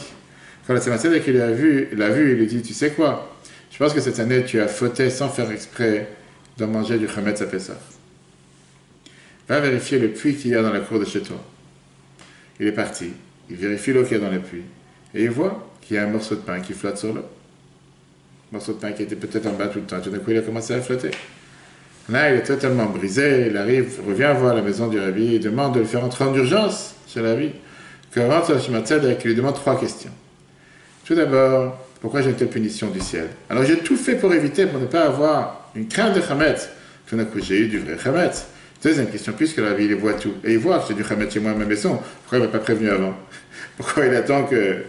Quand la Tzemar Tzedek l'a vu, il lui dit, tu sais quoi, je pense que cette année, tu as fauté sans faire exprès de manger du chametz à Pessah. Va vérifier le puits qu'il y a dans la cour de chez toi. Il est parti, il vérifie l'eau qu'il y a dans le puits, et il voit qu'il y a un morceau de pain qui flotte sur l'eau. Un morceau de pain qui était peut-être en bas tout le temps. Tout d'un coup, il a commencé à flotter. Là, il est totalement brisé, il arrive, revient voir la maison du rabbi, il demande de le faire entrer en urgence chez le rabbi. Quand rentre le Tzemar Tzedek, il lui demande 3 questions. Tout d'abord, pourquoi j'ai une telle punition du ciel? Alors j'ai tout fait pour éviter, pour ne pas avoir une crainte de chametz. Tout d'un coup, j'ai eu du vrai chametz. Deuxième question, puisque le rabbi, il voit tout, et il voit que j'ai du chametz chez moi à ma maison, pourquoi il ne m'a pas prévenu avant? Pourquoi il attend que...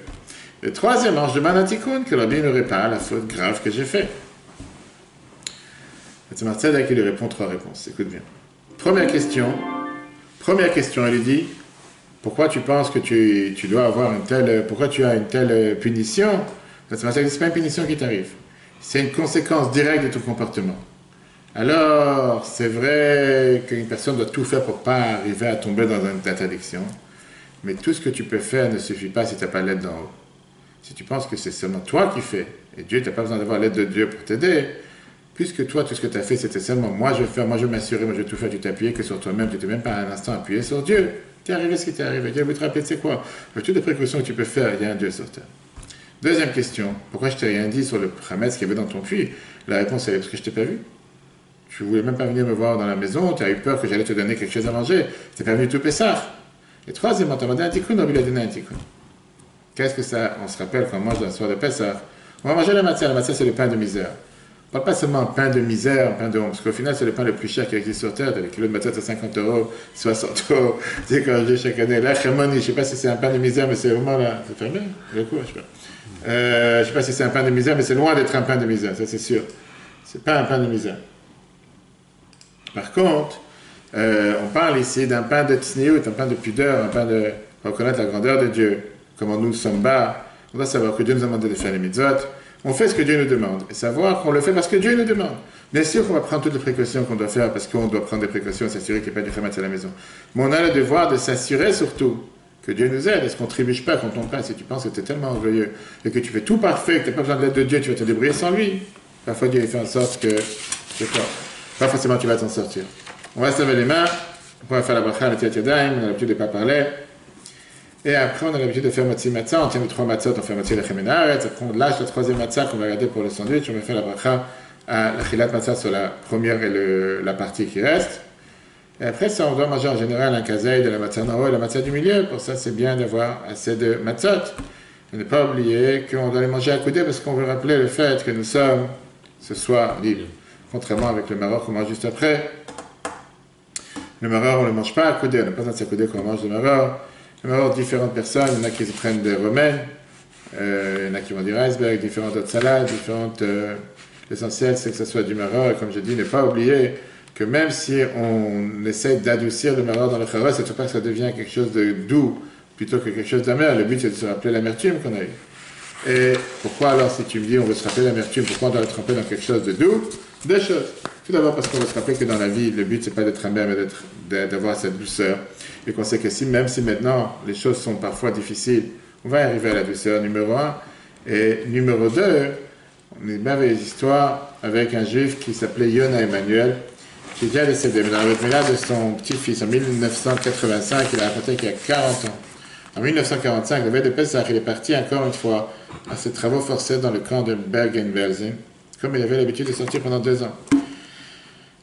Le troisième ange demande à Tikkun que le rabbi ne répare la faute grave que j'ai faite. Le Tzemar Tzedek, il lui répond 3 réponses. Écoute bien. Première question, il lui dit, pourquoi tu penses que tu dois avoir pourquoi tu as une telle punition? Le Tzemar Tzedek dit, ce n'est pas une punition qui t'arrive. C'est une conséquence directe de ton comportement. Alors, c'est vrai qu'une personne doit tout faire pour ne pas arriver à tomber dans une interdiction, mais tout ce que tu peux faire ne suffit pas si tu n'as pas l'aide d'en haut. Si tu penses que c'est seulement toi qui fais, et Dieu, tu n'as pas besoin d'avoir l'aide de Dieu pour t'aider, puisque toi, tout ce que tu as fait, c'était seulement moi je vais faire, moi je vais m'assurer, moi je vais tout faire, tu t'es appuyé que sur toi-même, tu n'étais même pas un instant appuyé sur Dieu. T'es arrivé ce qui t'est arrivé. Dieu veut te rappeler, c'est quoi? Avec toutes les précautions que tu peux faire, il y a un Dieu sur terre. Deuxième question, pourquoi je t'ai rien dit sur le chametz qu'il y avait dans ton puits? La réponse est parce que je t'ai pas vu. Tu voulais même pas venir me voir dans la maison, tu as eu peur que j'allais te donner quelque chose à manger. Tu n'es pas venu tout Pessah. Et troisièmement, tu as demandé un tikkun, on lui a donné un tikkun. Qu'est-ce que ça? On se rappelle quand on mange dans le soir de Pessah. On va manger la matzah. La matzah, c'est le pain de misère. On ne parle pas seulement pain de misère, pain de honte, parce qu'au final, c'est le pain le plus cher qui existe sur Terre. Les kilos de matzah, c'est 50 €, 60 €. Tu sais, quand je dis chaque année, la chémonie, je ne sais pas si c'est un pain de misère, mais c'est vraiment là. C'est fermé? Le coup, je ne sais pas. Je ne sais pas si c'est un pain de misère, mais c'est loin d'être un pain de misère, ça c'est sûr. C'est pas un pain de misère. Par contre, on parle ici d'un pain de tsniout, un pain de pudeur, un pain de reconnaître la grandeur de Dieu. Comment nous sommes bas, on doit savoir que Dieu nous a demandé de faire les mitzvot. On fait ce que Dieu nous demande et savoir qu'on le fait parce que Dieu nous demande. Bien sûr qu'on va prendre toutes les précautions qu'on doit faire parce qu'on doit prendre des précautions et s'assurer qu'il n'y ait pas de chametz à la maison. Mais on a le devoir de s'assurer surtout que Dieu nous aide. Est-ce qu'on ne trébuche pas quand on passe? Si tu penses que tu es tellement orgueilleux et que tu fais tout parfait, que tu n'as pas besoin de l'aide de Dieu, tu vas te débrouiller sans lui. Parfois Dieu fait en sorte que, je sais pas forcément tu vas t'en sortir. On va se laver les mains, on va faire la bracha, le tiat yadayim, on a l'habitude de ne pas parler. Et après, on a l'habitude de faire moitié matzah, on tient les 3 matzot, on fait moitié lechem et naaretz. Après, on lâche la 3e matzah qu'on va garder pour le sandwich, on va faire la bracha à la chilat matzah sur la première et la partie qui reste. Et après ça, on doit manger en général un kazeï de la matzah d'en haut et la matzah du milieu. Pour ça, c'est bien d'avoir assez de matzot. Et ne pas oublier qu'on doit les manger à coudée parce qu'on veut rappeler le fait que nous sommes ce soir libres. Contrairement avec le maror qu'on mange juste après. Le maror, on ne le mange pas à coudée, on n'a pas besoin de s'accouder quand on mange le maror. Il y a différentes personnes, il y en a qui se prennent des romaines, il y en a qui vont dire iceberg, différentes autres salades, différentes... L'essentiel, c'est que ce soit du maror, et comme je dis, ne pas oublier que même si on essaie d'adoucir le maror dans le charos, c'est pas que ça devient quelque chose de doux plutôt que quelque chose d'amer. Le but, c'est de se rappeler l'amertume qu'on a eue. Et pourquoi alors, si tu me dis on veut se rappeler l'amertume, pourquoi on doit le tremper dans quelque chose de doux? Deux choses. Tout d'abord parce qu'on veut se rappeler que dans la vie, le but, c'est pas d'être amer, mais d'avoir cette douceur. Et qu'on sait que même si maintenant les choses sont parfois difficiles, on va arriver à la douceur, numéro 1. Et numéro 2, on a une merveilleuse histoire avec un juif qui s'appelait Yona Emmanuel, qui est déjà décédé. Mais dans le mémoire de son petit-fils, en 1985, il a raconté qu'il y a 40 ans. En 1945, le veille de Pessah, il est parti encore une fois à ses travaux forcés dans le camp de Bergen-Belsen, comme il avait l'habitude de sortir pendant 2 ans.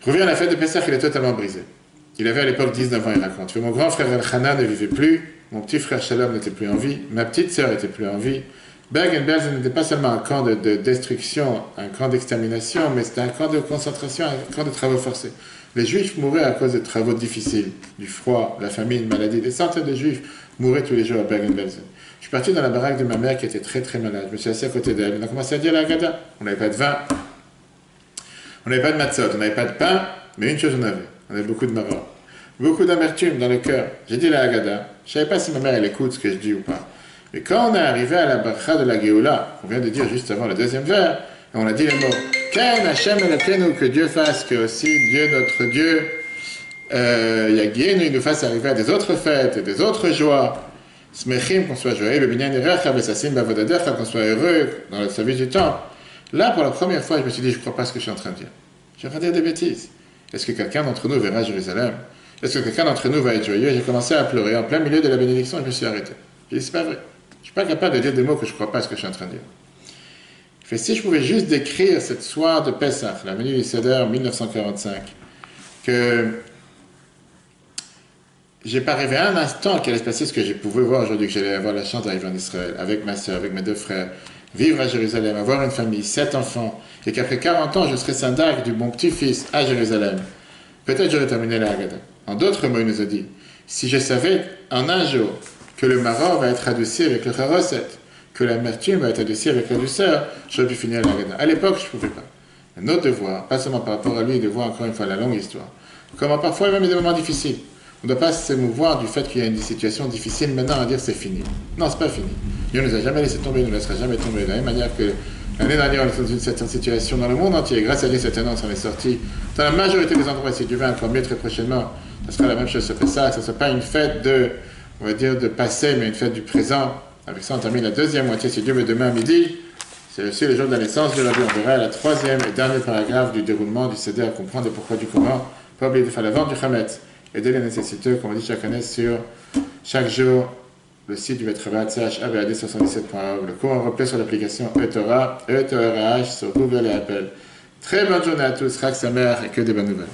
Il revient à la fête de Pessah, il est totalement brisé. Il avait à l'époque 19 ans, il raconte. Mon grand frère El-Hana ne vivait plus, mon petit frère Shalom n'était plus en vie, ma petite sœur n'était plus en vie. Bergen-Belsen n'était pas seulement un camp de destruction, un camp d'extermination, mais c'était un camp de concentration, un camp de travaux forcés. Les Juifs mouraient à cause de travaux difficiles, du froid, la famine, maladie. Des centaines de Juifs mouraient tous les jours à Bergen-Belsen. Je suis parti dans la baraque de ma mère qui était très très malade. Je me suis assis à côté d'elle. On a commencé à dire la Haggadah. On n'avait pas de vin, on n'avait pas de matzot, on n'avait pas de pain, mais une chose on avait. On avait beaucoup de maror. Beaucoup d'amertume dans le cœur. J'ai dit la Haggadah. Je ne savais pas si ma mère elle écoute ce que je dis ou pas. Mais quand on est arrivé à la bracha de la Géoula, on vient de dire juste avant le deuxième vers, on a dit les mots Ken Hashem Elokeinu, que Dieu fasse, que aussi Dieu, notre Dieu, Yagienu, il nous fasse arriver à des autres fêtes, des autres joies. Smechim, qu'on soit joyeux, Bebinyan Erecha, Besasim, Bavodadecha, qu'on soit heureux dans le service du temps. Là, pour la première fois, je me suis dit, je ne crois pas ce que je suis en train de dire. Je suis en train de dire des bêtises. Est-ce que quelqu'un d'entre nous verra Jérusalem? Est-ce que quelqu'un d'entre nous va être joyeux? J'ai commencé à pleurer en plein milieu de la bénédiction et je me suis arrêté. J'ai dit, c'est pas vrai. Je ne suis pas capable de dire des mots que je ne crois pas ce que je suis en train de dire. Je fais, si je pouvais juste décrire cette soirée de Pessah, la venue du Seder 1945, que j'ai pas rêvé un instant qu'il allait se passer ce que j'ai pu voir aujourd'hui, que j'allais avoir la chance d'arriver en Israël, avec ma soeur, avec mes deux frères, vivre à Jérusalem, avoir une famille, 7 enfants, et qu'après 40 ans, je serais syndac du bon petit-fils à Jérusalem. Peut-être j'aurais terminé la Haggadah. En d'autres mots, il nous a dit, si je savais en un jour que le maror va être adouci avec le charoset, que l'amertume va être adoucie avec la douceur, j'aurais pu finir la Haggadah. À l'époque, je ne pouvais pas. Notre devoir, pas seulement par rapport à lui, de voir encore une fois la longue histoire, comment parfois même des moments difficiles. On ne doit pas s'émouvoir du fait qu'il y a une situation difficile maintenant à dire c'est fini. Non, c'est pas fini. Dieu ne nous a jamais laissé tomber, il ne nous laissera jamais tomber. De la même manière que l'année dernière, on était dans une certaine situation dans le monde entier. Grâce à Dieu, cette année, on s'en est sorti. Dans la majorité des endroits, si Dieu veut encore mieux très prochainement, ce sera la même chose sur Pessah, que ce ne soit pas une fête de, on va dire, de passé, mais une fête du présent. Avec ça, on termine la deuxième moitié, si Dieu veut, demain à midi. C'est aussi le jour de la naissance de la vie. On verra la troisième et dernier paragraphe du déroulement du CD à comprendre et pourquoi du comment. Pas oublier de faire la vente du Hametz. Aider les nécessiteux, comme on dit chaque année, sur chaque jour, le site du Maître Vat, chavad77.org. Le cours en replay sur l'application eTorah, E-T-O-R-A-H, sur Google et Apple. Très bonne journée à tous, Chag Sameach et que des bonnes nouvelles.